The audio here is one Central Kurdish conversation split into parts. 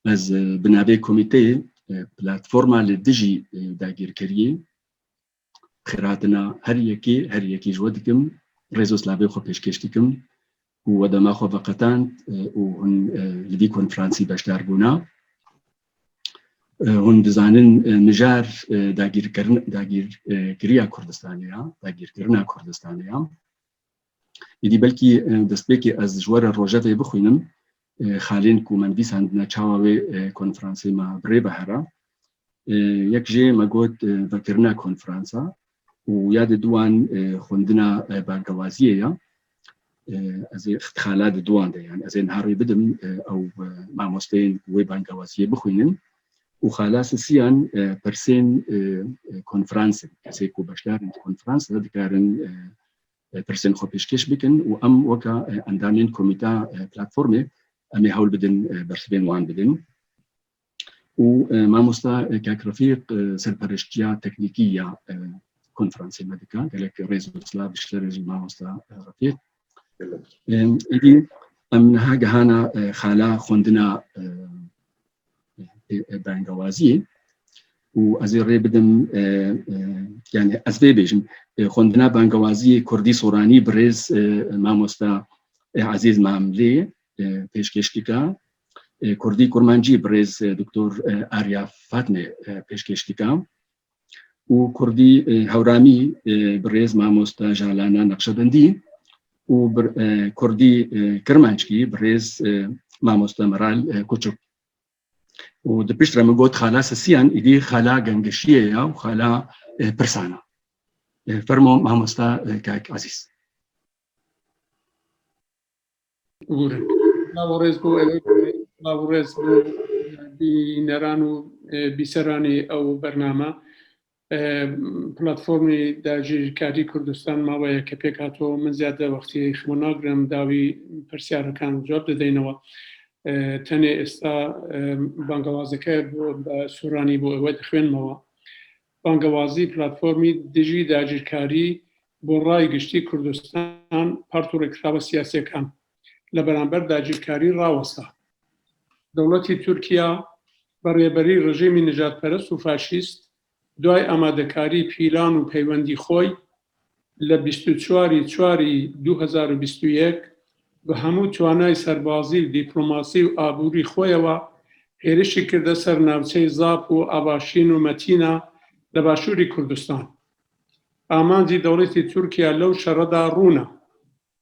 از بنابه کمیته پلتفرما لدجی داگیرکریه خیراتنا هر یکی جواد دکم رئیس لابه خو پیشکش دکم و دما خو وقتان و هن لدی کنفرانسی باشدار بونا هن دزانن نجار داگیرکریا کردستانیا داگیرکرنا کردستانیا یدی بلکی دستبکی از جوار روجه بخوینم خالين كو من بيس عندنا تشاوي كونفرنسي مع بري بحرة يك جي ما قلت ذكرنا كونفرنسا وياد دوان خندنا بانكوازية أزي اختخالات دوان ده يعني أزي نهاري بدم أو مع مستين وي بانكوازية بخوينن وخلاص سيان برسين كونفرنس أزي كو بشتار كونفرنس ذكرن برسين خبيشكش بكن وأم وكا عندنا كوميتا بلاتفورمي أمي هول بدن برسبين وان بدن وما مستا كرفيق سربرشتيا تكنيكية كونفرنسي مديكا قالك رئيس الإسلام بشتري ما مستا رفيق إدي أمن هاجا هانا خالا خندنا بانجوازي وأزير بدم يعني أسبابيجن خندنا بانجوازي كردي سوراني بريز ما مستا عزيز معاملي پیشکشتیکا کردی کرمانجی برز دکتر آریا فاطمه پیشکشتیکا و کردی هورامی برز ماموستا جالانا نقشبندی و کردی کرمانجی برز ماموستا مرال کوچک و دپیش رم گوت خلاص سیان ایدی خلا گنگشیه و خلا پرسانا فرمو ماموستا کاک عزیز لاورز بو لاورز بو بینرانو بیسرانی او برنامه پلتفرمی داگیرکاری کوردستان ماوەیە کە پێکهاتەوە من زیادە وەختی خمۆناگرم داوی پرسیارەکان جواب دەدەینەوە تەنێ ئێستا بانگەوازەکە بە سوورانی بۆ ئەوە دەخوێنمەوە بانگەوازی پلتفرمی دژی داگیرکاری بۆ ڕای گشتی کوردستان پارت و ڕێکخراوە سیاسیەکان لە بەرامبەر داگیرکاری ڕاوەستا دەوڵەتی تورکیا بەڕێبەری ڕژیمی نژادپەرست و فاشیست دوای ئامادەکاری پیلان و پەیوەندی خۆی لە 24/4/2021 بە هەموو توانای سەربازی و دیپلۆماسی و ئابووری خۆیەوە هێرشی کردە سەر ناوچەی زاپ و ئاباشین و مەتینە لە باشووری کوردستان ئامانجی دەوڵەتی تورکیا لەو شەڕەدا ڕوونە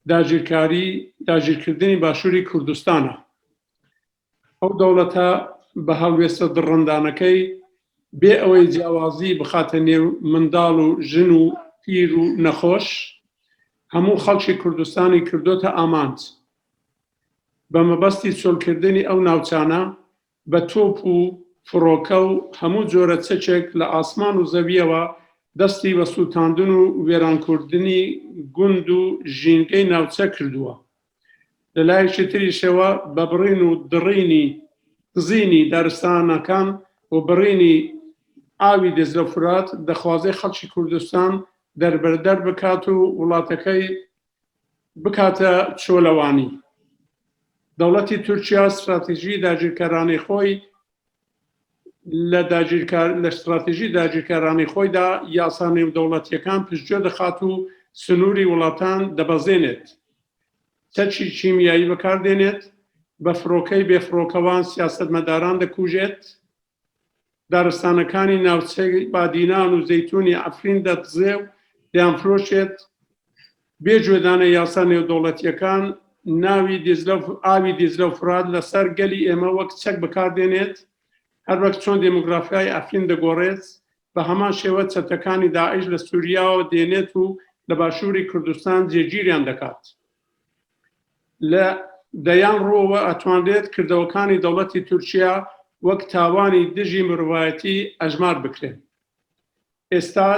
داگیرکردنی باشووری کوردستانە ئەو دەوڵەتە بە هەڵوێستە دڕندانەکەی بێ ئەوەی جیاوازی بخاتە نێو منداڵ و ژن و پیر و نەخۆش هەموو خەڵکی کوردستانی کردوتە ئامانج بە مەبەستی چۆلکردنی ئەو ناوچانە بە تۆپ و فڕۆکە و هەموو جۆرە چەچێک لە ئاسمان و زەویەوە دەستی بە سووتاندن و وێرانکردنی گوند و ژینگەی ناوچە کردووە لە لایەکی تریشەوە بە بڕین و دڕینی قزینی دارستانەکان و بڕینی ئاوی دێزلە فورات دەخوازەی خەڵکی کوردستان دەربەردەر بکات و وڵاتەکەی بکاتە چۆلەوانی دەوڵەتی تورکیا استراتیژی داگیرکارانی خۆی لە استراتیژی داگیرکارانی خۆیدا یاسا نێودەوڵەتیەکان پشتگوێ دەخات و سنووری وڵاتان دەبەزێنێت چەکی کیمیایی بەکاردێنێت بە فڕۆکەی بێفڕۆکەوان سیاسەتمەداران دەکوژێت دارستانەکانی ناوچەی بادینان و زەیتونی ئەفرین دەدزێ و دەیانفرۆشێت بێگوێدانە یاسا نێودەوڵەتیەکان ئاوی دیزلە و فرات لەسەر گەلی ئێمە وەک چەک بەکاردێنێت هەر وەک چۆن دێموگرافیای ئەفرین دەگۆڕێت بە هەمان شێوە چەتەکانی داعش لە سووریاوە دێنێت و لە باشووری کوردستان جێگیریان دەکات لە دەیان ڕۆوە ئەتوانرێت کردەوەکانی دەوڵەتی تورکیا وەک تاوانی دژی مرۆڤایەتی ئەژمار بکرێن ئێستا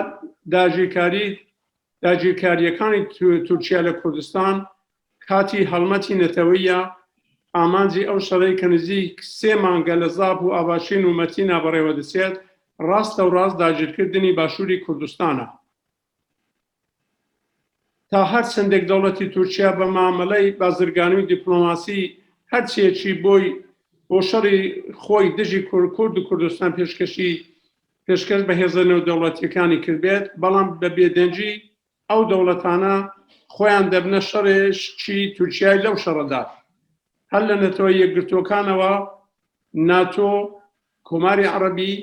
داگیرکاریەکانی تورکیا لە کوردستان کاتی هەڵمەتی نەتەوەیە ئامانجی ئەو شەڕەی کە نزیک 3 مانگە لە زاپ و ئاواشین و مەتینا بەڕێوە دەچێت ڕاستە و ڕاست داگیرکردنی باشووری کوردستانە تا هەر چەندێک دەوڵەتی تورکیا بە مامەلەی بازرگانی و دیپلۆماسی هەرچیەکی بۆی بۆ شەڕی خۆی دژی کورد و کوردستان پێشکەش بە هێزە نێودەوڵەتیەکانی کردبێت، بەڵام بە بێدەنجی ئەو دەوڵەتانە خۆیان دەبنە شەڕێکی تورکیای لەو شەڕەدا. هەر لە نەتەوەی یەکگرتوەکانەوە ناتۆ، کۆماری عەرەبی،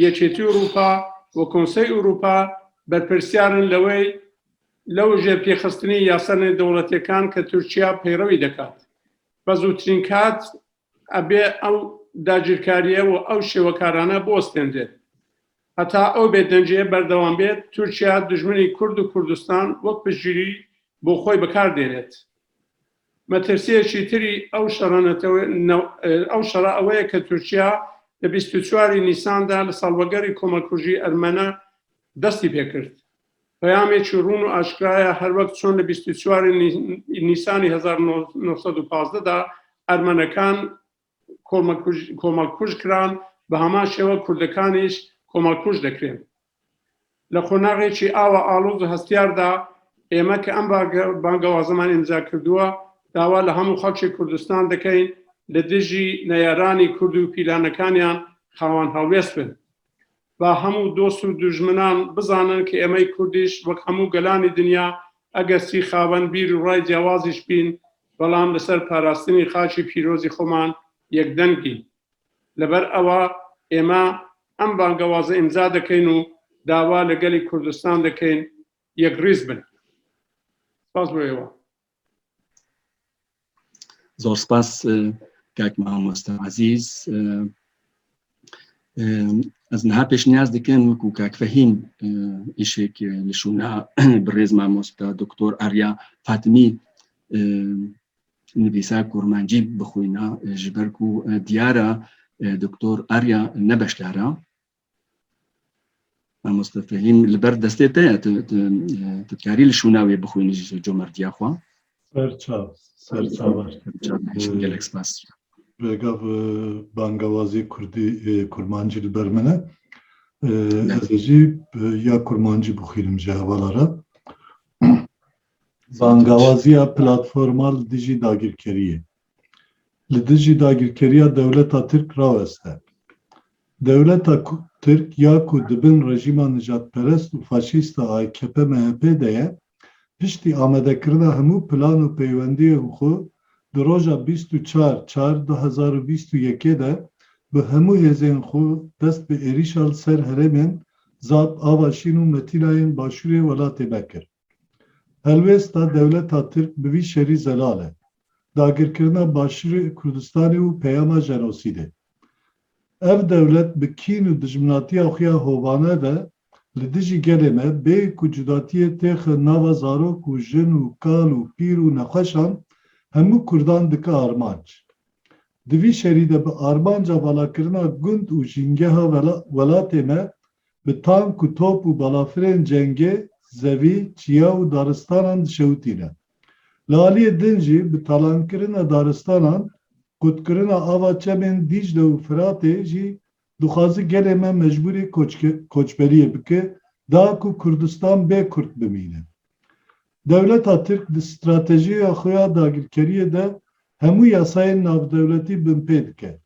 یەکێتی ئەوروپا و کۆنسەی ئەوروپا بەرپرسیارن لەو ژێرپێخستنی یاسا نێودەوڵەتیەکان کە تورکیا پەیڕەوی دەکات. بە زووترین کات ئەبێ ئەو داگیرکاریە و ئەو شێوەکارانە بۆستێنرێت. هەتا ئەو بێدەنجیە بەردەوام بێت، تورکیا دژمنی کورد و کوردستان وەک پشتگیری بۆ خۆی بەکاردێنێت. مەترسیەکی تری ئەو شەڕە ئەوەیە کە تورکیا لە 24 نیساندا لە ساڵوەگەری کۆمەڵکوژی ئەرمەنە دەستی پێکرد. پەیامێکی ڕوون و ئاشکرایە، هەروەک چۆن لە 24 نیسانی 1915دا ئەرمەنەکان کۆمەڵکوژ کران، بە هەمان شێوە کوردەکانیش کۆمەڵکوژ دەکرێن. لە خۆناغێکی ئاوە ئاڵوز و هەستیاردا ئێمە کە ئەم بانگەوازەمان ئیمزا کردووە، داوا لە هەموو خەڵکی کوردستان دەکەین لە دژی نەیارانی کورد و پیلانەکانیان خاوەن هەڵوێست بن. با هەموو دۆست و دوژمنان بزانن کە ئێمەی کوردیش وەک هەموو گەلانی دنیا ئەگەستی خاوەن بیر و ڕای جیاوازیش بین، بەڵام لەسەر پاراستنی خاچی پیرۆزی خۆمان یەکدەنگین. لەبەر ئەوە ئێمە ئەم بانگەوازە ئیمزا دەکەین و داوا لەگەلی کوردستان دەکەین یەکڕیز بن. سپاس بۆ ئێوە. زۆر سپاس کاک مامۆستا عەزیز. ئەز نەها پێشنیاز دەکەن وەکو کاک فەهیم ئیشێک لە شوونا بڕێز مامۆستا دکتۆر ئاریا فاتمی نویسا کورمانجی بخوینە ji ber ku diyara دکتۆر ئاریا نەبەشدارە. مامۆستا فەهیم li ber destê te ye تکاری li şûnawê bixwînî ji cömertiya xwe. Gelek spas. Vegav bangavazî Kurdî kurmancî li ber min e. Ez jî ya kurmancî bixwînim ji hevalara. Bangawaziya platformal dijî dagirkeriyê. Li dijî dagirkeriya dewleta Tirk raweste. Dewleta Tirk ya ku dibin rejîma nijadperest û faşîst a AKP MHP de ye, piştî amedekirina hemû plan û peywendiyên xwe di roja 24/4/2021 de bi hemû hêzên xwe dest bi êrişa li ser herêmên Zap, Avaşîn û Metînayên Başûrê welatê vekir. Helwêsta dewleta Tirk bi vî şerî zelal e. Dagirkirina Başûrê Kurdistanê û peyama jenosîdê. Ev dewlet bi kîn û dijminatiya xwe ya hovane de li dijî gelê me bê ku cudatiyê têxe nava zarok û jin û kal û pîr û nexweşan hemû Kurdan dike armanc. Di vî şerî de bi armanca valakirina gund û jîngeha welatê me bi tank û top û balafirên cengê, zevî, çiya û daristanan dişewitîne. Li aliyê din jî bi talankirina daristanan, qutkirina ava çemên Dîcle û Firatê jî dixwaze gelê me mecbûrî koçberiyê bike, da ku Kurdistan bê Kurd bimîne. Dewleta Tirk di stratejiya xwe ya dagirkeriyê de hemû yasayên navdewletî binpê dike.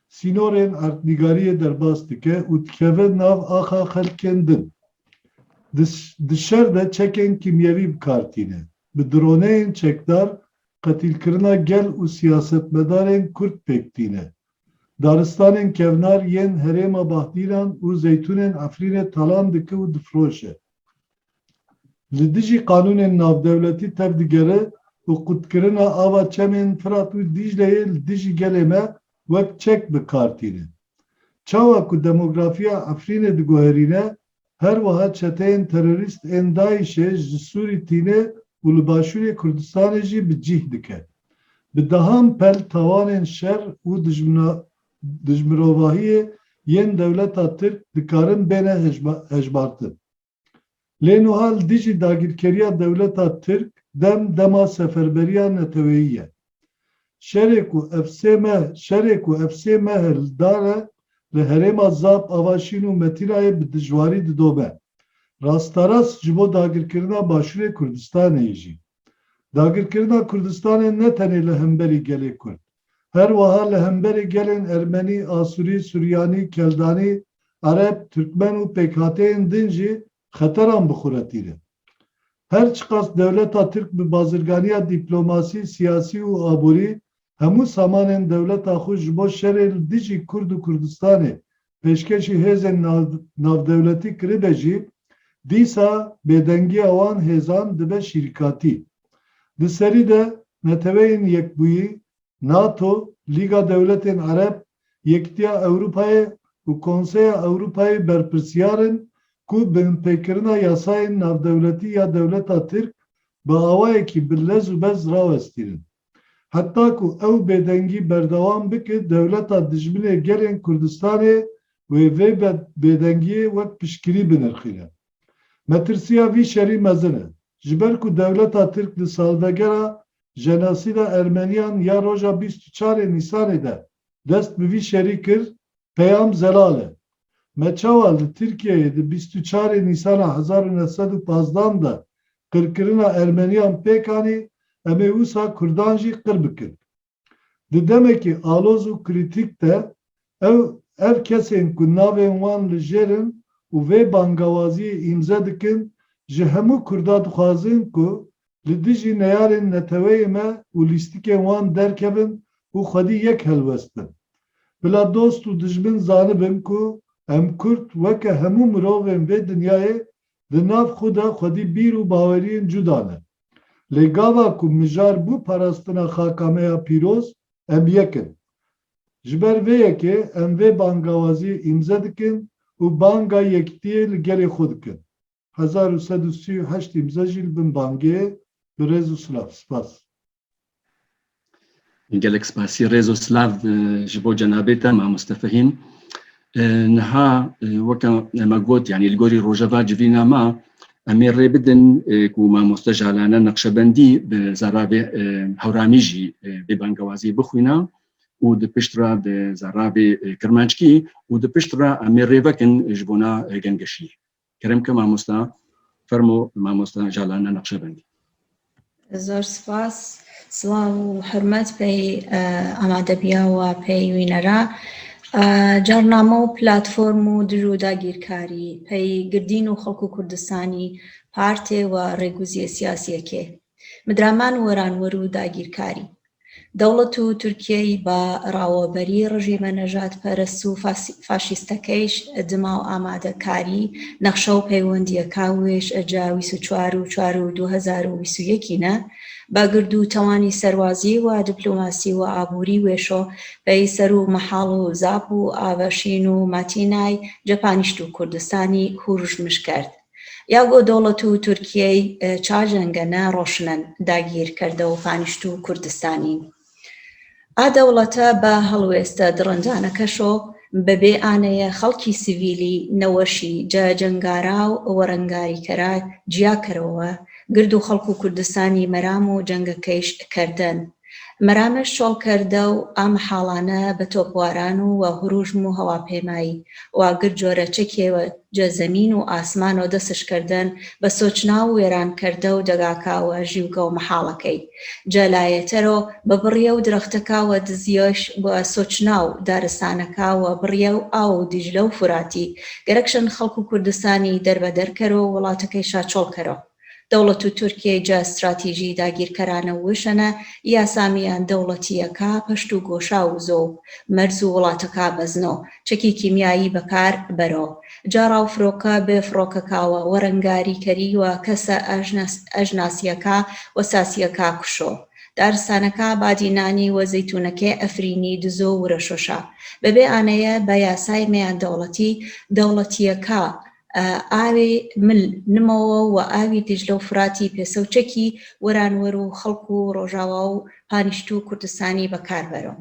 Sînorên erdnîgariyê derbas dike û dikeve nav axa xelkên din. Di şer de çekên kîmyevî bikartîne. Bi droneyên çekdar qetîlkirina gel û siyasetmedarên Kurd pêktîne. Daristanên kevnar yên herêma Bahdîran û Zeytûnên Efrînê talan dike û difroşe. Li dijî qanûnên navdewletî tev digere û qutkirina ava çemên Firat û Dîcleyê li dijî gelê me wek çek bikartîne. Çawa ku demografiya Efrînê diguherîne, her wiha çeteyên terorîst ên Daişê ji Sûrî tîne û li Başûrê Kurdistanê jî bi cih dike. Bi dehan pel tawanên şer û dijmirovahiyê yên dewleta Tirk dikarin bêne hejbartin. Lê niha li dijî dagirkeriya dewleta Tirk dema seferberiya neteweyî ye. Şerê ku efsê me hildar e li herêma Zap, Avaşîn û Metînayê bi dijwarî didome. Rastarast ji bo dagirkirina Başûrê Kurdistanê jî. Dagirkirina Kurdistanê ne tenê li hemberî gelê Kurd. her wiha li hemberê gelên Ermenî, Asurî, Suryanî, Keldanî, Arab, Türkmen û pêkhateyên din jî xeteran bixuretîne. Her çiqas dewleta Tirk bi bazirganiya dîplomasî, siyasî û aborî hemû samanên dewleta xwe ji bo şerê li dijî Kurd û Kurdistanê pêşkêşî hêzên navdewletî kiribe jî, dîsa bêdengiya wan hêzan dibe şîrkatî. Di serî de neteweyên Yekbûyî, NATO, Lîga Dewletên Arab, Yekîtiya Ewropayê û Konseya Ewropayê berpirsiyarin ku bi pêkirina yasayên navdewletî ya dewleta Tirk bi awayekî bi lez û bez rawestînin. Heta ku ew bêdengî berdewam bike, dewleta dijminê gelên Kurdistanê wê vê bêdengiyê wek piştgirî binirxîne. Metirsiya vî şerî mezin e. Ji ber ku dewleta Tirk li salvegera jenosîda Ermeniyan ya roja 24 Nîsanê de dest bi vî şerî kir, peyam zelal e. Me çawa li Tirkiyeyê di 24 Nîsana 1915 de qirkirina Ermeniyan pêkanî, em ê wisa Kurdan jî qir bikin. Di demekî aloz û krîtîk de ev kesên ku navên wan li jêrin û vê bangewaziyê îmze dikin, ji hemû Kurda dixwazin ku li dijî neyarên neteweyê me û lîstikên wan derkevin û xwedî yek helwestin. Bila dost û dijmin zanibin ku em Kurd weke hemû mirovên vê dinyayê di nav xwe de xwedî bîr û baweriyên cuda ne. Lê gava ku mijar bû parastina xaka me ya pîroz, em yekin. Ji ber vê yekê em vê bangewaziyê îmze dikin û banga yekitiyê li gelê xwe dikin. 1138 îmze jî li bin bangê bi rêz û silav. Spas. gelek spasî rêz û silav ji bo cenabê te mamoste Fehîm. Niha weka me got yanî li gorî rojeva civîna me em ê rê bidin ku mamoste Jalane Neqşebendî bi zarabê hewramî jî vê bangewaziyê bixwîne û di pişt re bi zarabê Kirmanckî û di pişt re em ê rê vekin ji bona gengeşiyê. Kerem ke mamosta fermo mamosta Jalane Neqşebendî. زۆر سپاس سڵاو و حرمەت پێی ئامادەبیاوە پێی وینەرە جارنامە و پلاتفۆرم و دژ و داگیرکاری پێی گردین و خەڵک و کوردستانی پارتێ و ڕێگوزیە سیاسیەکێ مدرامان وەرانوەر و داگیرکاری دەوڵەت و تورکیەی بە ڕاوەبەری ڕژیمە نەژاد پەرست و فاشیستەکەیش دما و ئامادەکاری نەخشە و پەیوەندیەکە وێش ئەجا 24 و 4 و 2021 بە گرد و تەوانی سەروازی و دیپلۆماسی و ئابووری وێشۆ بەی سەر و مەحاڵ و زاپ و ئاڤەشین و ماتینای جەپانیشت و کوردستانی هوروژمش کرد. یاگۆ دەوڵەت و تورکیەی چاژەنگەنە ڕۆشنن داگیر کردە و پانیشت و کوردستانی. ئادەوڵەتە بە هەڵوێستە درەنجانەکەشۆ بەبێ ئانەیە خەڵکی سیڤیلی نەوەشی جەنگارا و وەرەنگاریکەرا جیاکەرەوە گرد و خەڵک و کوردستانی مەرام و جەنگەکەیش کردن. مەرامش شۆڵ کردە و ئام حاڵانە بە تۆپواران و هوروژم و هەواپێمایی واگر جۆرە چەکێوە جەزەمین و ئاسمان و دەستشکردن بە سۆچنا و وێران کردە و دەگاکاوە ژیوگە و مەحاڵەکەی جەلایەتەرۆ بە بڕیە و درەختەکاوە دزیۆش بە سۆچنا و دارستانەکاوە بڕیە و ئاو و دیژلە و فوراتی گەرەکشن خەڵک و کوردستانی دەربەدەرکەرەوە وڵاتەکەی شاچۆڵکەرەوە. دەوڵەت و تورکیای جا استراتیژی داگیرکەرانە وشەنە یاسامیان دەوڵەتیەکە پشت و گۆشا و زۆ مەرز و وڵاتەکە بەزنەوە چەکی کیمیایی بەکار بەرەوە جارا و فرۆکە بێ فڕۆکەکاوە وەرەنگاریکەری و کەسە ئەژناسیەکە و ساسیەکە کوشۆ دارستانەکە بادینانی و زەیتونەکەی ئەفرینی دزۆ ورەشۆشە بەبێ ئانەیە بە یاسای مەیان دەوڵەتیەکە ئاوی مل نمەوە و ئاوی دیژلە و فراتی پێسەوچەکی وەرانوەر و خەڵک و ڕۆژاوا و پانیشت و کوردستانی بەکاربەرەوە.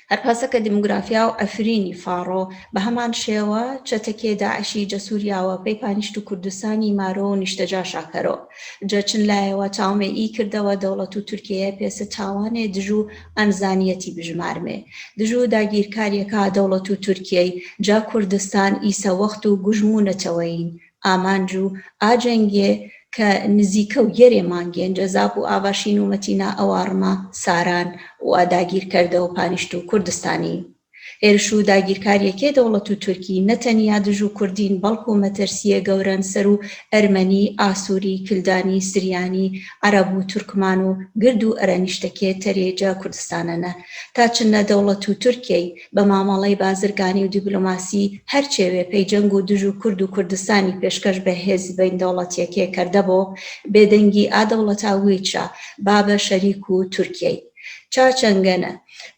هەر پاسەکە دیموگرافیا و ئەفرینی فاڕۆ بە هەمان شێوە چەتەکێ داعشی جەسووریاوە پێی پانیشت و کوردستانی مارۆ و نیشتەجا شاکەرۆ جەچن لایەوە چاومێ ئی کردەوە دەوڵەت و تورکیە پێسە تاوانێ دژ و ئەنزانیەتی بژمارمێ دژ و داگیرکاریەکە دەوڵەت و تورکیەی جا کوردستان ئیسە وەخت و گوژم و نەتەوەین ئامانج و ئاجەنگێ کە نزیکە و یەرێمان گەنجەزاب و ئاواشین و مەتینا ئەوارمە ساران و ئاداگیرکردە و پانیشت و کوردستانی هێرش و داگیرکاریەکەی دەوڵەت و تورکی نەتەنیا دژ و کوردین بەڵکو و مەترسیە گەورەن سەر و ئەرمەنی، ئاسووری، کلدانی، سریانی، عەرەب و تورکمان و گرد و ئەرەنیشتەکێ تەرێجە کوردستانەنە تا چنە دەوڵەت و تورکیەی بە مامەڵەی بازرگانی و دیپلۆماسی هەرچێوێ پەیجەنگ و دژ و کورد و کوردستانی پێشکەش بە هێزی بین دەوڵەتیەکێ کردەبۆ بێدەنگی ئادەوڵەتاویچە بابە شەریک و تورکیەی چاچەنگەنە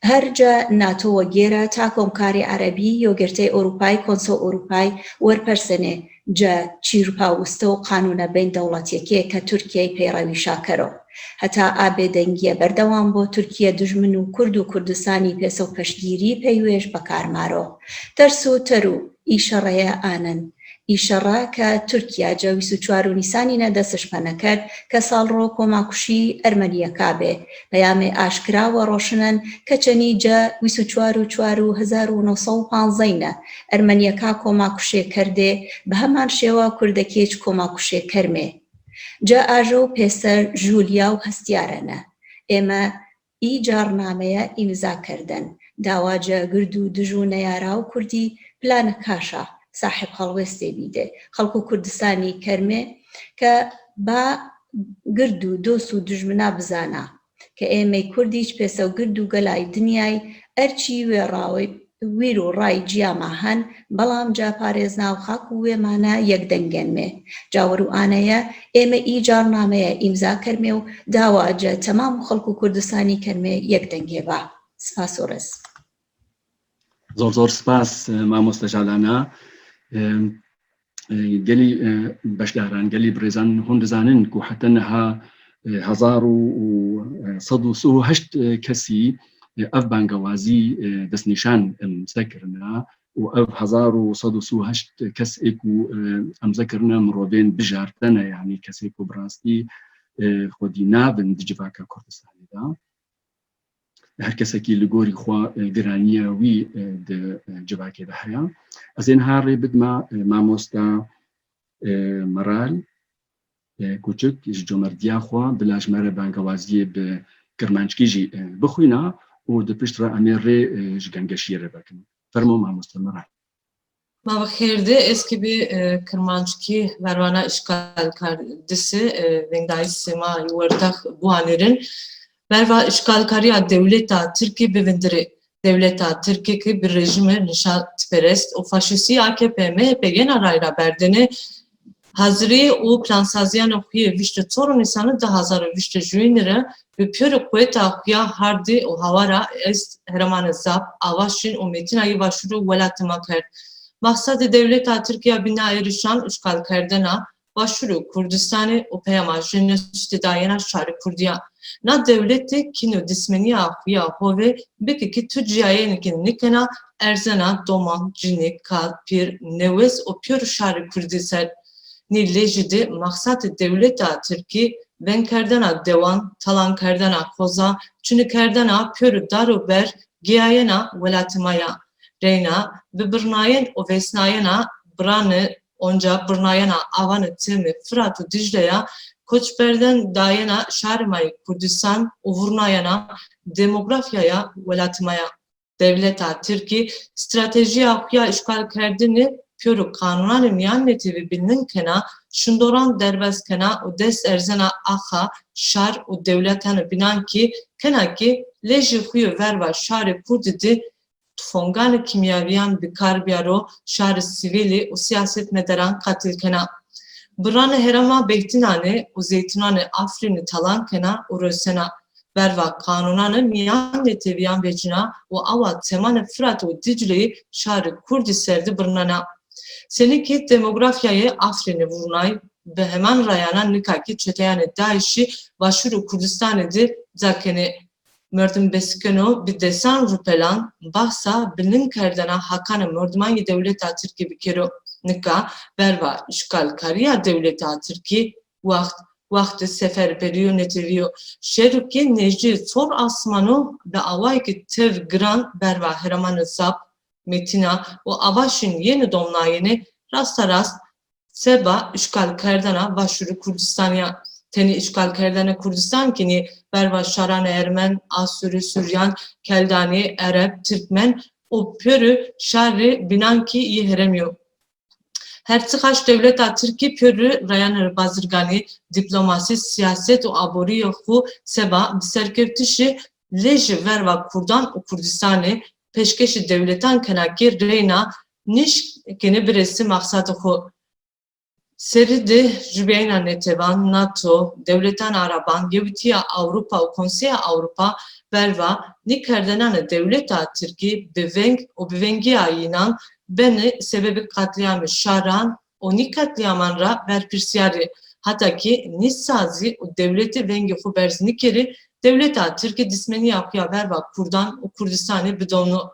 هەرجە ناتۆوە گێرە تا کۆمکاری عەرەبی یۆگرتەی ئەوروپای کۆنسۆ ئەوروپای وەرپەرسێنێ جە چیرپاوستە و قانونە بین دەوڵەتیەکێ کە تورکیای پەیڕەوی شاکەرەوە هەتا ئابێدەنگیە بەردەوام بۆ تورکیە دژمن و کورد و کوردستانی پێسە و پەشگیری پێیوێش بەکارمارەوە تەرس و تەر و ئیشەڕەیە ئانن ئیشەڕە کە تورکیا جە 24 نیسانینە دەستشپەنە کرد کە ساڵڕۆ کۆماکوشی ئەرمەنیەکا بێ پەیامێ ئاشکراوە ڕۆشنن کە چەنی جە 24/4/1915 ئەرمەنیەکا کۆماکوشێ کردێ بە هەمان شێوە کوردەکێچ کۆماکوشێ کەرمێ جە ئاژە و پێسەر ژولیا و هەستیارەنە ئێمە ئیجارنامەیە ئیمزاکردن داواجە گرد و دژ و نەیارا و کوردی پلانە کاشە صاحب هەڵوێستێ بیدێ خەڵکو کوردستانی کەرمێ کە با گرد و دۆس و دژمنا بزانە کە ئێمەی کوردیش پێسە و گرد و گەلای دنیای ئەرچی وێڕاوی ویر و ڕای جیاما هەن بەڵام جا پارێزنا و خاک و وێمانە یەکدەنگێنمێ جاوەر و ئانەیە ئێمە ئیجارنامەیە ئیمزا کەرمێ و داواجە تەمام خەڵکو کوردستانی کەرمێ یەکدەنگێ با سپاس و ڕێز زۆر سپاس مامۆستە ژالانە گەلی بەشداران گەلی برێزان هۆن دەزانن و حتى نەها 1138 کەسی ئەف بانگەوازی دەستنیشان ئەمزەکردە و ئەف 1138 کەسێک و ئەمزەکردە مرۆڤێن بژارتنە یعنی کەسێک و بڕاستی خۆدی نابن دجڤاکە کوردستانیدا هەر کەسێکی لە گۆری خوا گرانیە وی جڤاکێدا هەیە ئەزێن هاڕێ بدمە مامۆستا مەرال کوچک جۆمەردیا خوا بلاژمەرە بانگەوازیە بە کرمانچکیژی بخوینە و دپشترە ئەمێڕێ ژگەنگەشیێرە بکەن فەرمۆ مامۆستا مەرال ما بخیرده eski bir Kırmançki vervana işgal kardisi vengdayı sema yuvardak bu anerin verva işgal kariya devleta Türkiye bevindiri devleta Türkiye ki bir rejime nişatperest o faşisti AKP MHP arayla berdeni hazırı o plansaziyan okuyor vişte torun insanı da hazır vişte jüynere ve piyore kuvveta okuya hardi o havara est heramanı zap avaşin o metinayı başvuru velatıma kerd Maksat devlet Türkiye bina erişan işgal kerdena başvuru Kurdistan'ı o peyama jenüstü dayana şari Kurdiya na devleti kino dismeni ya hove beki ki tüccayen nikena erzena doman cinik kalpir nevez o pür şari Kurdistan ni lejide maksat devlet Türkiye ben kerdena devan talan kerdena koza çünkü kerdena pür daruber giyayena velatmaya Reyna ve Brnayen o vesnayena Branı onca Brnayena avanı temi Fırat ve Dicle'ye Koçber'den dayana Şarmayı Kurdistan uvurnayena demografyaya velatmaya devleta Türkiye strateji akuya işgal kerdini pörü kanunanı miyanneti ve bilinin kena şundoran derbez kena o des erzena aha şar o devletanı binan ki kena ki leji huyu verva şari kurdidi Fongan kimyaviyan bir karbiyaro şahri sivili o siyaset medaran katil kena. Bıranı herama behtinane o zeytinane afrini talan kena o rösena. Verva kanunanı miyan neteviyan vecina o ava temane Fırat o Dicle'yi şahri kurdi serdi bırnana. Seniki demografyayı afrini vurnay ve hemen rayana nikaki çeteyane daişi başvuru Kurdistan edi zakene. Merdum beskeno bir desan rupelan bahsa bilin kerdana hakana merdumani devlet Türkiye bir kere nika verva işgal kariya devlet Türkiye vakti seferberi yönetiliyor. Şeruki necdi sor asmano ve avayki tev gran verva heramanı zap metina o avaşın yeni domlayeni rasta rast Seba işgal kerdana başvuru Kurdistan'a teni işgal kerdana Kurdistan kini berva şaran Ermen, Asuri, Süryan, Keldani, Arap, Türkmen o pörü şarri binanki iyi heremiyor. Her çıkaş devleta Türkiye pörü rayanır bazırgani diplomasi, siyaset o aboriyo xu seba serkevtişi leji verva Kurdan o Kurdistan'ı peşkeşi devletan kenaki reyna niş gene birisi maksatı xu. Seride Jübeyna Netevan, NATO, Devletan Araban, Yevtiya Avrupa, Konseya Avrupa, Verva, Nikerdenane Devleta Türkiye, Bevengi ayinan, beni sebebi katliamı şaran, o ni katliamanra verpirsiyari, hatta ki nisazi o devleti vengi huberz nikeri, Devleta Türkiye dismeni yapıya verva Kurdan, o Kurdistan'ı bidonu,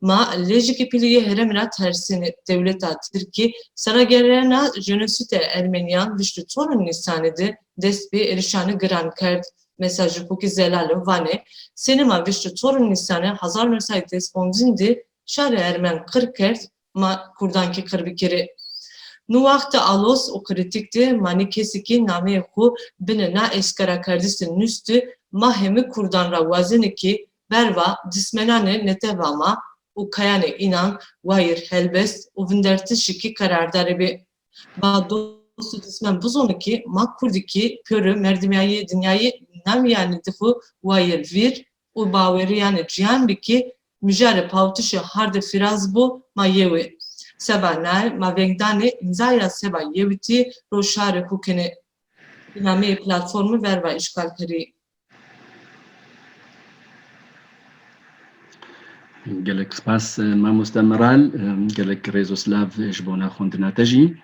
ma lejiki piliye heremina tersini devleta Türkiye Saragerena jenosite Ermeniyan viştü torun nisanede despi erişanı gran kerd mesajı puki zelalı vane sinema viştü torun nisanı hazar nursay despondindi şare Ermen kırkerd ma kurdanki kırbikeri nu vakti alos o kritikti mani kesiki name ku binena eskara kardistin nüstü mahemi kurdan ravazini ki berva dismenane netevama u kayane inan wayir helbest u vindertişiki karardare bi ba dostu dismen buzoniki mak kurdiki pörü merdimiyayı dünyayı nam yani dıfu wayir vir u baveri yani cihan biki müjare pavtuşu harde firaz bu mayevi sebanal mavengdane imzaya seba yeviti roşare kukene iname platformu verva işgal kari gelek spas ma mustamaral gelek Rezoslav ji bo naxwendina te jî